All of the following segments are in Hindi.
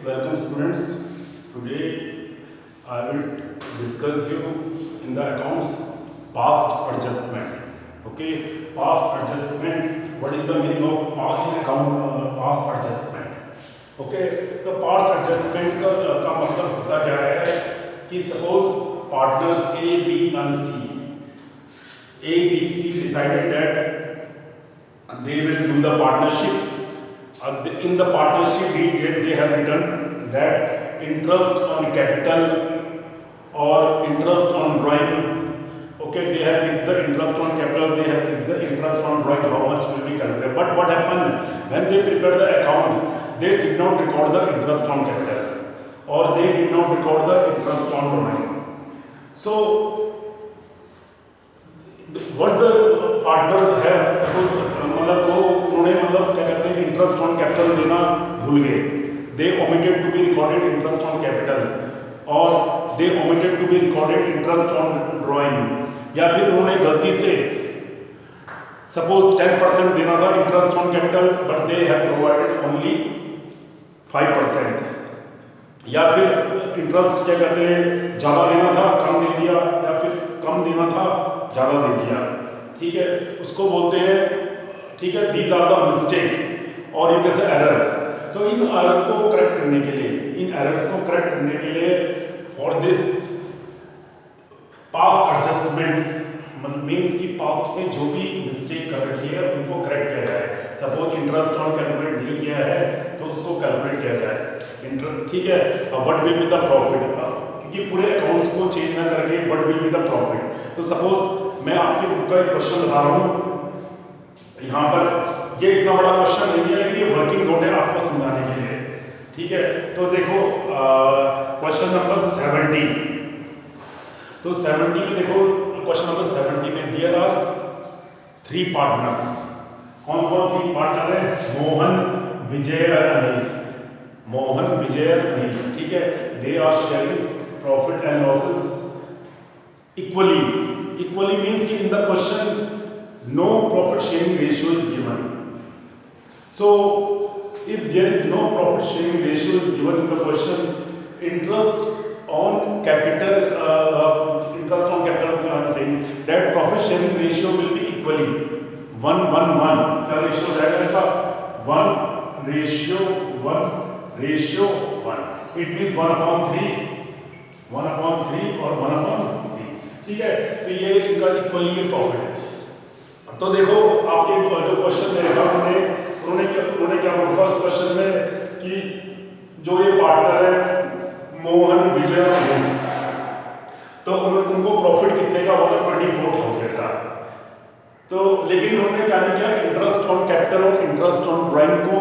welcome students. Today I will discuss you in the accounts past adjustment. Okay, past adjustment. What is the meaning of past in account? Past adjustment. Okay, तो past adjustment का मतलब होता क्या है कि suppose partners A, B and C. A, B, C decided that they will do the partnership. In the partnership deed they have written that interest on capital or interest on drawing. Okay, they have fixed the interest on capital, they have fixed the interest on drawing, how much will be calculated. But what happened when they prepared the account, they did not record the interest on capital or they did not record the interest on drawing. So what the partners have suppose मतलब वो उन्होंने मतलब क्या कहते हैं इंटरेस्ट ऑन कैपिटल देना भूल गए. दे omitted to be recorded interest on capital और दे omitted to be recorded interest on drawing. या फिर उन्होंने गलती से suppose 10% देना था interest on capital but they have provided only 5%. या फिर इंटरेस्ट क्या कहते हैं ज़्यादा देना था कम दे दिया या फिर कम देना था ज़्यादा दे दिया. ठीक है, उसको बोलते हैं. ठीक है, दीज आर द मिस्टेक और ये कैसे एरर. तो इन एरर को करेक्ट करने के लिए, इन एरर्स को करेक्ट करने के लिए for this past adjustment means कि पास्ट में जो भी मिस्टेक कर रखी है उनको करेक्ट किया जाए. सपोज इंटरेस्ट ऑन कैलकुलेट नहीं किया है तो उसको कैलकुलेट किया जाए. ठीक है, what will be the profit, क्योंकि पूरे अकाउंट्स को चेंज ना करके what will be the profit. तो सपोज मैं आपकी बुक का एक क्वेश्चन बता रहा हूँ यहाँ पर. ये इतना बड़ा क्वेश्चन नहीं है, ये वर्किंग नोट है आपको समझाने के लिए. ठीक है, तो देखो क्वेश्चन नंबर 70. तो 70 में देखो क्वेश्चन नंबर 70 में देयर आर 3 पार्टनर्स. कौन कौन 3 पार्टनर है? मोहन, विजय और अनिल. मोहन, विजय और अनिल. ठीक है, they are sharing profit and losses equally. Equally means कि in the question no profit sharing ratio is given. So if there is no profit sharing ratio is given in the question, interest on capital I am saying that profit sharing ratio will be equally 1:1:1. क्या ratio रहेगा? 1:1. It means 1/3 और 1/3. ठीक है, तो ये इनका इक्वली ये प्रॉफिट है. तो देखो आपके जो क्वेश्चन रहेगा उन्होंने क्या बोला उस क्वेश्चन में कि जो ये पार्टनर है मोहन, विजय और अनिल, तो उनको प्रॉफिट कितने का बोला? 24,000 का. तो लेकिन उन्होंने क्या नहीं किया, इंटरेस्ट ऑन कैपिटल और इंटरेस्ट ऑन ड्राइंग को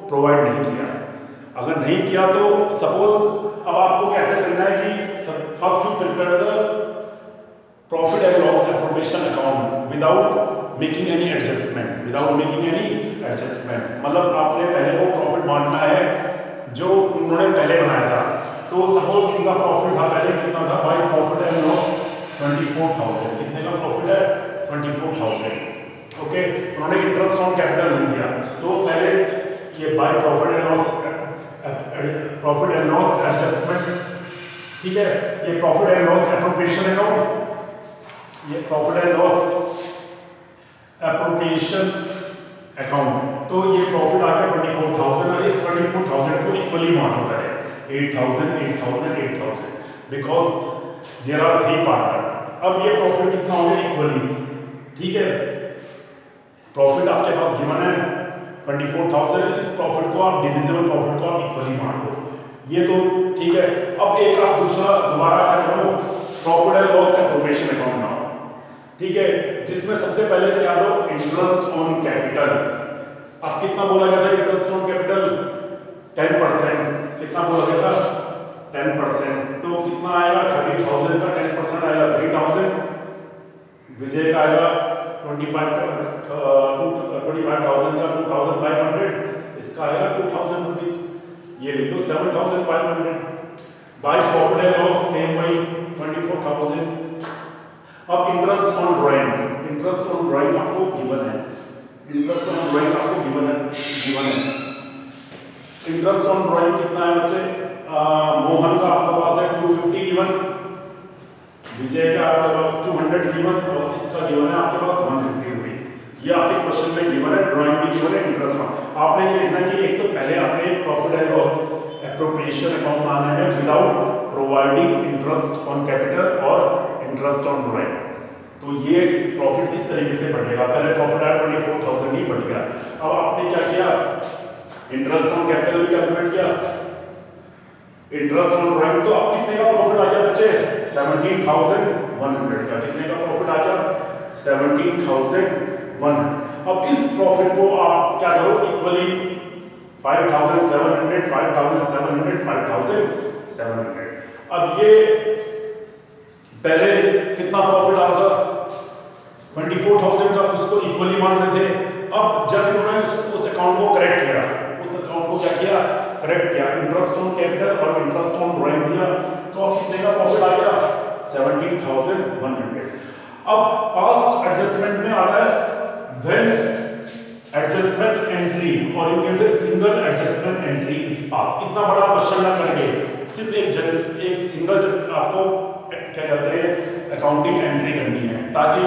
प्रोवाइड नहीं किया. अगर नहीं किया तो सपोज अब आपको कैसे करना है कि first to prepare the profit and loss appropriation account without making any adjustment. मतलब आपने पहले वो प्रॉफिट बांटना है जो उन्होंने पहले बनाया था. तो सपोज इनका प्रॉफिट था पहले कितना था? Bye profit and loss 24,000. कितने का प्रॉफिट है? 24,000. ओके, उन्होंने इंटरेस्ट ऑन कैपिटल नहीं दिया तो पहले ये by profit and loss adjustment. ठीक है, ये profit and loss appropriation account, ये profit and loss appropriation account. तो ये प्रॉफिट आ गया 24,000 और इस 24,000 को इक्वली बांटो पहले 8,000 बिकॉज देयर आर 3 पार्टनर. अब ये प्रॉफिट कितना हो गया? इक्वली. ठीक है, प्रॉफिट आपके पास गिवन है 24,000. इस प्रॉफिट को आप डिविजिबल प्रॉफिट को आप इक्वली बांटो. ये तो ठीक है. अब एक आप दूसरा दोबारा क्या करो, profit and loss appropriation account बनाओ. ठीक है, जिसमें सबसे पहले क्या दो? Interest on capital. अब कितना बोला गया था इंटरेस्ट ऑन कैपिटल? 10%. कितना बोला गया था? 10%. तो कितना आएगा? 30,000 का 10% आएगा 3,000. विजय का आएगा 25,000 का 2,500. इसका आएगा 2,000 रुपीज. ये लिख दो 7,500. Bye profit and loss same वही 24,000. अब इंटरेस्ट ऑन ड्राइंग आपको गिवन है. इंटरेस्ट ऑन ड्राइंग कितना है बच्चे? मोहन का आपके पास है 250 गिवन, विजय का आपके पास 200 गिवन और इसका गिवन है आपके पास 150 रुपीस। ये आपके क्वेश्चन में गिवन है, ड्राइंग में गिवन है, इंटरेस्ट ऑन। आपने ये देखना कि एक तो पहले आपने profit and loss appropriation account बनाना है without providing interest on capital और इंटरेस्ट ऑन ड्राइंग। तो ये प्रॉफिट इस तरीके से बढ़ेगा। पहले प्रॉफिट आया 24,000 ही बढ़ गया। अब आपने क्या किया? इंटरेस्ट ऑन कैपिटल भी कैलकुलेट किया, इंटरेस्ट ऑन ड्राइंग। तो अब कितने का प्रॉफिट आ गया बच्चे? 17,100 का। कितने का प्रॉफिट आ गया? 17,100। अब इस प्रॉफिट को आप क्या करो? इक्वली 5,700, 5,700, 5,700। अब ये पहले कितना प्रॉफिट आ रहा था? 24,000 का, उसको इक्वली मान रहे थे। अब जब इन्होंने उस अकाउंट को करेक्ट किया, उस अकाउंट को क्या किया? करेक्ट किया, इंटरेस्ट ऑन कैपिटल और इंटरेस्ट ऑन ड्राइंग दिया, तो अब कितने का प्रॉफिट आ गया? 17,100। अब पास्ट एडजस्टमेंट में आता है व्हेन एडजस्टमेंट एंट्री और you can say single adjustment entry is pass. इतना बड़ा क्वेश्चन ना करके सिर्फ एक सिंगल आपको क्या कहते हैं अकाउंटिंग एंट्री करनी है, ताकि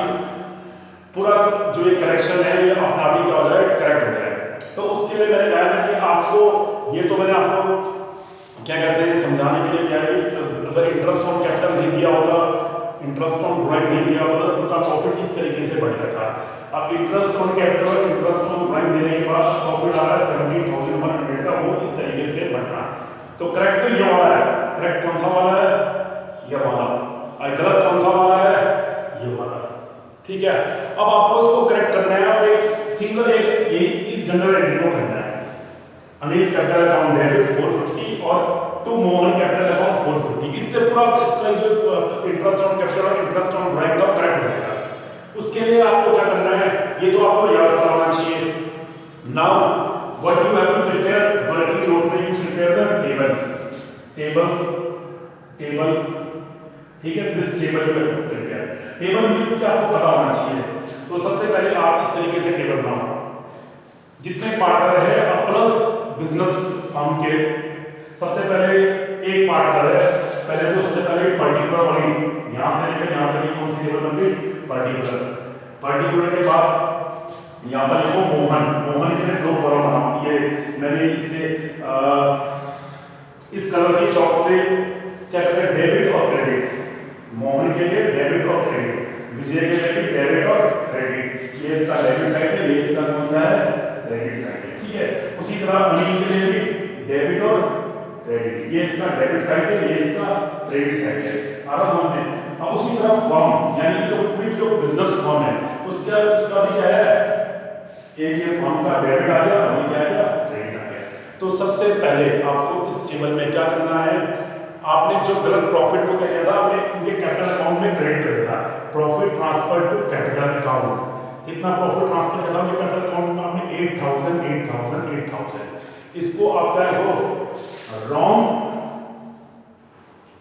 पूरा जो ये करेक्शन है ये अपना आप ही क्या हो जाए? करेक्ट हो जाए। तो उसके लिए मैंने कहा ना कि आपको ये तो मैंने आपको क्या कहते हैं समझाने के लिए क्या है कि अगर इंटरेस्ट ऑन कैपिटल नहीं दिया होता, इंटरेस्ट ऑन ड्राइंग नहीं दिया होता, तो उनका प्रॉफिट इस तरीके से बढ़ जाता। अब इंटरेस्ट ऑन कैपिटल और इंटरेस्ट ऑन ड्राइंग देने के बाद प्रॉफिट आ रहा है 17,100 का, वो इस तरीके से बढ़ रहा। तो करेक्ट तो ये वाला है। करेक्ट कौन सा वाला है? ये वाला। और गलत कौन सा वाला है? ये वाला। ठीक है, अब आपको इसको करेक्ट करना है और एक सिंगल इस जनरल एंट्री को करना है। अनिल कैपिटल अकाउंट डेबिट 450 और टू मोहन कैपिटल अकाउंट 450। इससे पूरा इसका जो इंटरेस्ट ऑन कैपिटल और इंटरेस्ट ऑन ड्राइंग का करेक्ट हो जाएगा। उसके लिए आपको क्या करना है? ये तो आपको याद करना चाहिए। Now what you have to prepare, working note में यू प्रिपेयर द टेबल। ठीक है, this table you have to prepare. Table means कि आपको पता होना चाहिए। तो सबसे पहले आप इस तरीके से टेबल बनाओ। जितने पार्टनर है प्लस बिजनेस फर्म के, सबसे पहले एक पार्टनर है, पहले तो सबसे पहले पर्टिकुलर वाली यहां से लेकर यहां तक कौन सी टेबल बन गई? पर्टिकुलर के बाद यहां पर लिखो मोहन के लिए दो कॉलम बनाओ। ये मैंने इससे इस कलर की चौक से क्या करते हैं? डेबिट और क्रेडिट। मोहन के लिए डेबिट और क्रेडिट, विजय के लिए भी डेबिट और क्रेडिट। ये इसका डेबिट साइड है, ये इसका कौन सा है? क्रेडिट साइड है। ठीक है, उसी तरह अनिल के लिए भी डेबिट और क्रेडिट, ये इसका डेबिट साइड है, ये इसका क्रेडिट साइड है। आ रहा समझ में? अब उसी तरह फर्म यानी कि पूरी जो बिजनेस फर्म है उसका भी क्या है? एक ये फर्म का डेबिट आ गया और ये क्या आ गया? क्रेडिट आ गया। तो सबसे पहले आपको इस टेबल में क्या करना है? आपने जो गलत प्रॉफिट को क्या किया था? आपने इनके कैपिटल अकाउंट में क्रेडिट कर दिया। Profit transfer to capital account. कितना प्रॉफिट ट्रांसफर किया था कैपिटल अकाउंट में? आपने 8,000। इसको आप क्या हो? Wrong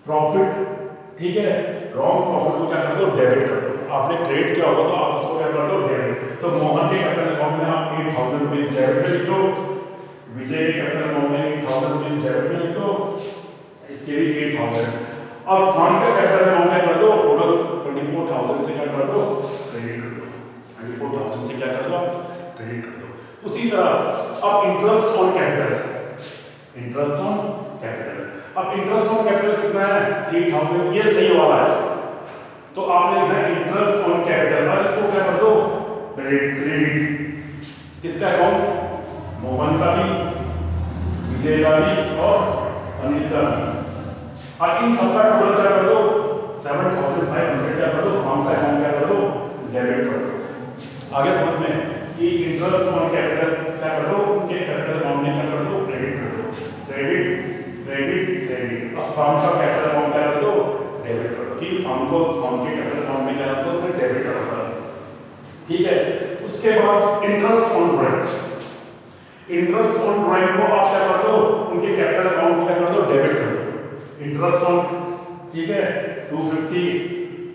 profit. ठीक है, रॉन्ग प्रॉफिट को क्या कर दो? डेबिट कर दो। आपने क्रेडिट किया होगा तो आप इसको क्या कर दो? डेबिट। तो मोहन के कैपिटल अकाउंट में आप 8,000 रुपीज डेबिट में लिख दो, विजय के कैपिटल अकाउंट में 8,000 रुपीज डेबिट में लिख दो, इसके भी 8,000। और फंड का कैपिटल अकाउंट क्या कर दो? टोटल 24,000 से क्या कर दो? क्रेडिट कर दो। 24,000 से क्या कर दो? क्रेडिट कर दो। उसी तरह अब इंटरेस्ट ऑन कैपिटल, अब इंटरेस्ट ऑन कैपिटल कितना है? 3,000। ये सही वाला है। तो आपने लिखा है इंटरेस्ट ऑन कैपिटल और इसको क्या कर दो? क्रेडिट। किसका अकाउंट? मोहन का भी, विजय का भी और अनिल का भी। और इन सबका टोटल क्या कर दो? 7,500 क्या कर दो? फर्म का अकाउंट क्या कर दो? डेबिट कर दो। आगे समझ में कि इंटरेस्ट ऑन कैपिटल क्या कर दो? उनके कैपिटल अकाउंट में क्या कर दो? क्रेडिट कर दो। क्रेडिट। अब फर्म का कैपिटल अकाउंट क्या कर दो? डेबिट कर दो। कि फर्म के कैपिटल अकाउंट में क्या कर दो? उसमें डेबिट कर दो। ठीक है, उसके बाद इंटरेस्ट ऑन ड्राइंग को आप क्या कर दो? उनके कैपिटल अकाउंट में क्या कर दो? डेबिट कर दो। इंटरेस्ट ऑन, ठीक है, 250,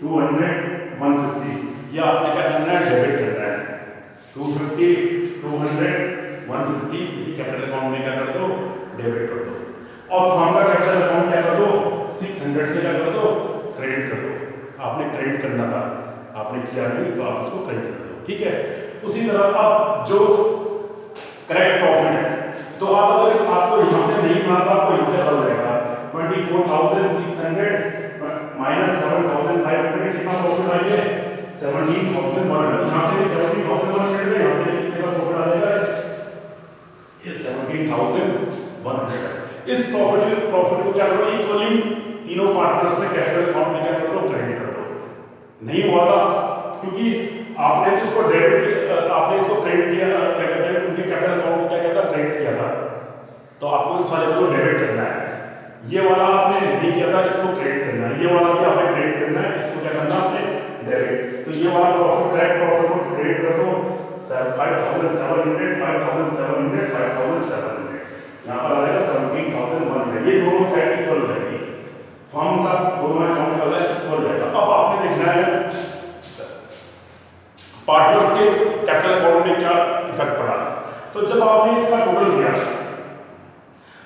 200, 150, ये आपने क्या करना है? डेबिट करना है। 250, 200, 150 कैपिटल अकाउंट में क्या कर दो? डेबिट कर दो। और फर्म का कैपिटल अकाउंट क्या कर दो, 600 से क्या कर दो, क्रेडिट कर दो। आपने क्रेडिट करना था, आपने किया नहीं तो आप इसको क्रेडिट कर दो, ठीक है। उसी तरह अब जो करेक्ट प्रॉफिट है, तो आप अगर आपको यहां से नहीं माना तो आपको यहां से हल रहेगा 24,600 माइनस 7,500 कितना प्रॉफिट आएगा, 17,100। यहां से भी 17,100 है, यहां से कितना प्रॉफिट आ जाएगा, ये 17,100। इस प्रॉफिट को क्या करो, इक्वली तीनों पार्टनर्स में कैपिटल अकाउंट में क्या करो, क्रेडिट कर दो। नहीं हुआ था क्योंकि आपने इसको डेबिट, आपने इसको क्रेडिट किया, क्या कहते हैं उनके कैपिटल अकाउंट में क्या कहता है, क्रेडिट किया था, तो आपको इस वाले को डेबिट करना है। ये वाला आपने नहीं किया था, इसको क्रेडिट करना है। ये वाला भी आपने क्रेडिट करना है, इसको क्या करना है आपने, डेबिट। तो ये वाला प्रॉफिट, करेक्ट प्रॉफिट को क्रेडिट कर दो, 5,700, 5,700, 5,700। यहाँ पर आ जाएगा 17,100। ये दोनों साइड इक्वल रहेगी, फर्म का दोनों अकाउंट का इक्वल रहेगा। अब आपने देखना है पार्टनर्स के कैपिटल अकाउंट में क्या इफेक्ट पड़ा। तो जब आपने इसका टोटल किया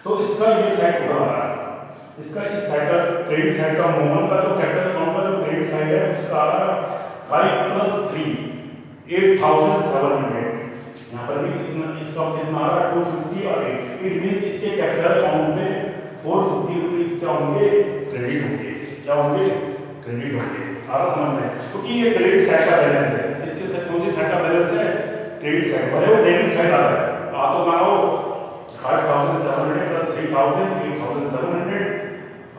तो इसका ये साइड टोटल आ रहा है, इसका इस साइड का क्रेडिट साइड का मोहन का जो कैपिटल अकाउंट का जो क्रेडिट साइड है उसका आ रहा है 5 + 3 8,700। यहाँ पर भी इसका कितना आ रहा है 250 और 8। इट मींस इसके कैपिटल अकाउंट में 450 रुपीस क्या होंगे, क्रेडिट होंगे। क्या होंगे, क्रेडिट होंगे। आ रहा समझ में, क्योंकि ये क्रेडिट साइड का बैलेंस है। इसके साथ कौन सी साइड का बैलेंस है, क्रेडिट साइड। भले वो डेबिट साइड आ रहा है, आ तो मानो 5,700 + 3,000 8,700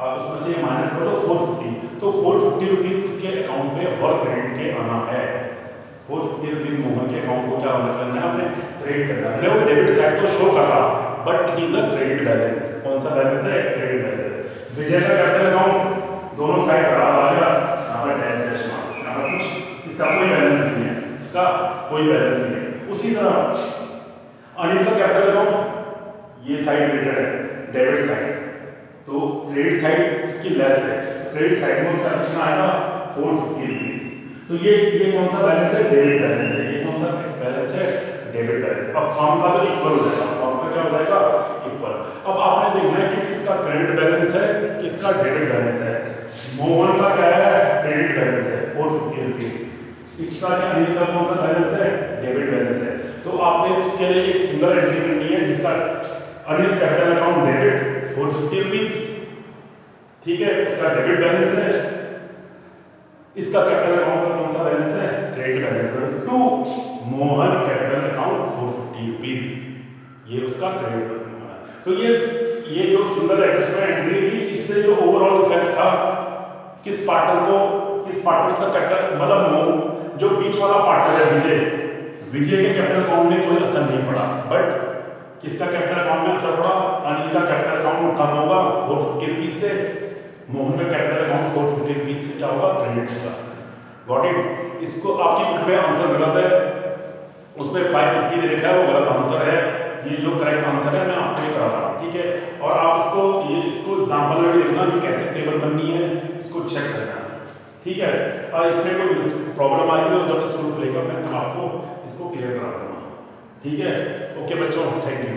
और उसमें से माइनस कर दो 450। तो 450 रुपीस उसके अकाउंट में और क्रेडिट के आना है। 450 रुपीस मोहन के अकाउंट को क्या करना है, आपने क्रेडिट करना है। वो डेबिट साइड तो शो कर रहा, but it is a credit balance. कौन सा बैलेंस है, क्रेडिट बैलेंस। विजय का कैपिटल अकाउंट दोनों साइड बराबर आ गया, यहाँ पर डैश मार्क, यहाँ पर कुछ इसका कोई बैलेंस नहीं है, इसका कोई बैलेंस नहीं है। उसी तरह अनिल का कैपिटल अकाउंट, ये साइड रिलेटेड है डेबिट साइड, तो क्रेडिट साइड उसकी लेस है, क्रेडिट साइड में उसका कितना आएगा 450 रुपीस। तो ये कौन सा बैलेंस है, डेबिट बैलेंस है। ये कौन सा बैलेंस है, डेबिट बैलेंस। अब फर्म का तो इक्वल हो जाएगा, फर्म का क्या हो जाएगा, इक्वल। अब आपने देखना है कि किसका क्रेडिट बैलेंस है, किसका डेबिट बैलेंस है। मोहन का क्या है, क्रेडिट बैलेंस है 450 रुपीस। इसका क्या, अनिल का कौन सा बैलेंस है, डेबिट बैलेंस है। तो आपने उसके लिए एक सिंगल एंट्री करनी है जिसका Anil capital account debit 450 rupees, ठीक है, उसका डेबिट बैलेंस है। इसका कैपिटल अकाउंट का कौन सा बैलेंस है, क्रेडिट बैलेंस है। To Mohan capital account 450 rupees, ये उसका क्रेडिट बैलेंस है। तो ये जो सिंगल एड्रेस में एंट्री की, इससे जो ओवरऑल इफेक्ट था किस पार्टनर को, किस पार्टनर का कैपिटल, मतलब जो बीच वाला पार्टनर है विजय के कैपिटल अकाउंट में कोई असर नहीं पड़ा, बट किसका कैपिटल अकाउंट में असर पड़ा, अनिल का कैपिटल अकाउंट कम होगा 450 रुपीस से, मोहन का कैपिटल अकाउंट 450 रुपीस से क्या होगा, क्रेडिट होगा। Got it. इसको आपकी बुक में आंसर गलत है, उसमें 550 दे रखा है, वो गलत आंसर है। ये जो करेक्ट आंसर है मैं आपको ये करा रहा हूँ, ठीक है। और आप इसको एग्जाम्पल में भी देखना कि कैसे टेबल बननी है, इसको चेक करना, ठीक है। और इसमें कोई प्रॉब्लम आएगी तो जब स्टूडेंट लेगा मैं आपको इसको क्लियर करा दूंगा, ठीक है। ओके बच्चों, थैंक यू।